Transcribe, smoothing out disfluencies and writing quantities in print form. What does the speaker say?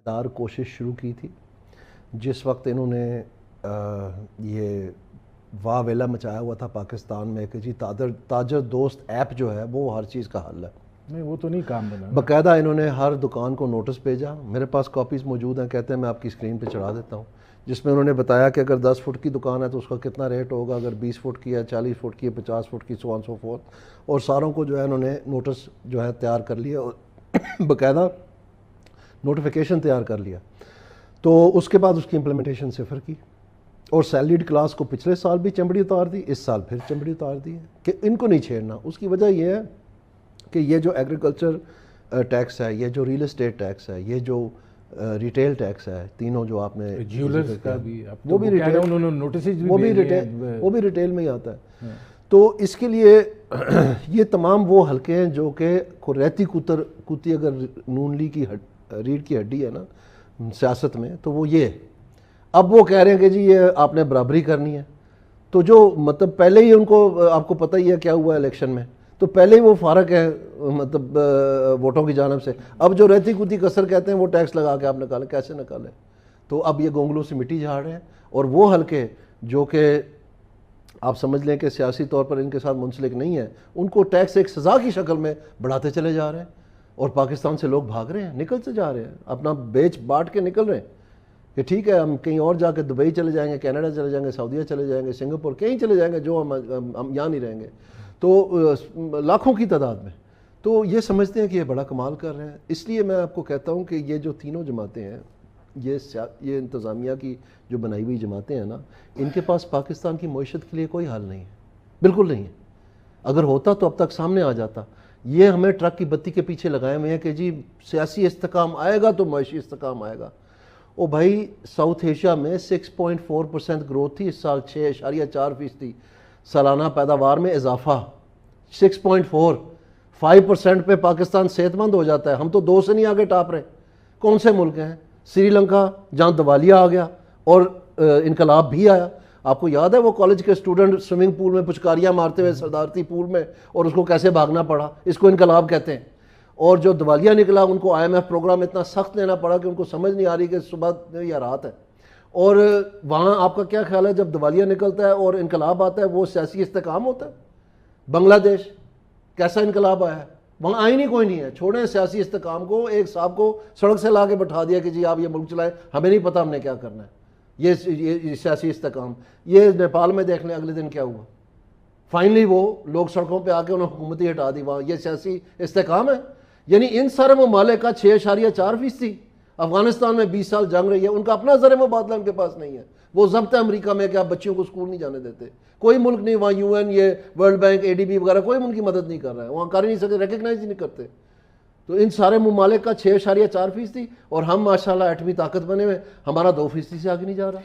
دار کوشش شروع کی تھی جس وقت انہوں نے یہ واہ ویلا مچایا ہوا تھا پاکستان میں کہ جی تاجر دوست ایپ جو ہے وہ ہر چیز کا حل ہے. نہیں وہ تو نہیں کام بنا. باقاعدہ انہوں نے ہر دکان کو نوٹس بھیجا. میرے پاس کاپیز موجود ہیں, کہتے ہیں میں آپ کی اسکرین پہ چڑھا دیتا ہوں, جس میں انہوں نے بتایا کہ اگر 10 فٹ کی دکان ہے تو اس کا کتنا ریٹ ہوگا, اگر 20 فٹ کی ہے, 40 فٹ کی ہے, 50 فٹ کی, سو آن سو فورتھ. اور ساروں کو جو ہے انہوں نے نوٹس جو ہے تیار کر لیا اور باقاعدہ نوٹیفیکیشن تیار کر لیا. تو اس کے بعد اس کی امپلیمنٹیشن صفر کی, اور سیلریڈ کلاس کو پچھلے سال بھی چمڑی اتار دی, اس سال پھر چمڑی اتار دی ہے کہ ان کو نہیں چھیڑنا. اس کی وجہ یہ ہے کہ یہ جو ایگریکلچر ٹیکس ہے, یہ جو ریل اسٹیٹ ٹیکس ہے, یہ جو ریٹیل ٹیکس ہے, تینوں جو آپ نے جیولرز کا بھی وہ بھی ریٹیل, انہوں نے نوٹسز بھی وہ بھی ریٹیل میں ہی آتا ہے. تو اس کے لیے یہ تمام وہ حلقے ہیں جو کہ ریتی کوتی اگر نون لی کی ریڑھ کی ہڈی ہے نا سیاست میں, تو وہ یہ. اب وہ کہہ رہے ہیں کہ جی یہ آپ نے برابری کرنی ہے. تو جو مطلب پہلے ہی ان کو, آپ کو پتہ ہی ہے کیا ہوا الیکشن میں, تو پہلے ہی وہ فارغ ہے مطلب ووٹوں کی جانب سے. اب جو رہتی کوتی کسر کہتے ہیں وہ ٹیکس لگا کے آپ نکالیں, کیسے نکالیں؟ تو اب یہ گونگلوں سے مٹی جھاڑ رہے ہیں. اور وہ حلقے جو کہ آپ سمجھ لیں کہ سیاسی طور پر ان کے ساتھ منسلک نہیں ہیں, ان کو ٹیکس ایک سزا کی شکل میں بڑھاتے چلے جا رہے ہیں, اور پاکستان سے لوگ بھاگ رہے ہیں, نکلتے جا رہے ہیں, اپنا بیچ باٹ کے نکل رہے ہیں کہ ٹھیک ہے ہم کہیں اور جا کے دبئی چلے جائیں گے, کینیڈا چلے جائیں گے, سعودیہ چلے جائیں گے, سنگاپور, کہیں چلے جائیں گے, جو ہم یہاں نہیں رہیں گے. تو لاکھوں کی تعداد میں. تو یہ سمجھتے ہیں کہ یہ بڑا کمال کر رہے ہیں. اس لیے میں آپ کو کہتا ہوں کہ یہ جو تینوں جماعتیں ہیں, یہ انتظامیہ کی جو بنائی ہوئی جماعتیں ہیں نا, ان کے پاس پاکستان کی معیشت کے لیے کوئی حل نہیں ہے, بالکل نہیں ہے. اگر ہوتا تو اب تک سامنے آ جاتا. یہ ہمیں ٹرک کی بتی کے پیچھے لگائے ہوئے ہیں کہ جی سیاسی استحکام آئے گا تو معاشی استحکام آئے گا. او بھائی, ساؤتھ ایشیا میں 6.4% گروتھ تھی, اس سال 6.4% سالانہ پیداوار میں اضافہ. 6.4, 5% پہ پاکستان صحت مند ہو جاتا ہے. ہم تو 2 سے نہیں آگے ٹاپ رہے. کون سے ملک ہیں؟ سری لنکا جہاں دیوالیہ آ گیا اور انقلاب بھی آیا. آپ کو یاد ہے وہ کالج کے اسٹوڈنٹ سوئمنگ پول میں پچکاریاں مارتے ہوئے صدارتی پول میں, اور اس کو کیسے بھاگنا پڑا؟ اس کو انقلاب کہتے ہیں. اور جو دیوالیہ نکلا ان کو IMF پروگرام اتنا سخت لینا پڑا کہ ان کو سمجھ نہیں آ رہی کہ صبح یا رات ہے. اور وہاں آپ کا کیا خیال ہے جب دیوالیہ نکلتا ہے اور انقلاب آتا ہے وہ سیاسی استحکام ہوتا ہے؟ بنگلہ دیش کیسا انقلاب آیا ہے؟ وہاں آئین ہی کوئی نہیں ہے. چھوڑیں سیاسی استحکام کو, ایک صاحب کو سڑک سے لا کے بٹھا دیا کہ جی آپ یہ ملک چلائیں, ہمیں نہیں پتہ ہم نے کیا کرنا ہے. یہ سیاسی استحکام. یہ نیپال میں دیکھ لیں اگلے دن کیا ہوا. فائنلی وہ لوگ سڑکوں پہ آ کے انہوں نے حکومتی ہٹا دی. وہاں یہ سیاسی استحکام ہے. یعنی ان سارے ممالک کا 6.4%. افغانستان میں 20 سال جنگ رہی ہے, ان کا اپنا زر مبادلہ ان کے پاس نہیں ہے. وہ ضبط ہے امریکہ میں کہ آپ بچیوں کو اسکول نہیں جانے دیتے. کوئی ملک نہیں وہاں, UN, یہ ورلڈ بینک, ADB وغیرہ کوئی ان کی مدد نہیں کر رہا ہے. وہاں کر ہی نہیں سکتے, ریکگنائز ہی نہیں کرتے. تو ان سارے ممالک کا 6.4%, اور ہم ماشاءاللہ ایٹمی طاقت بنے ہوئے, ہمارا 2% سے آگے نہیں جا رہا.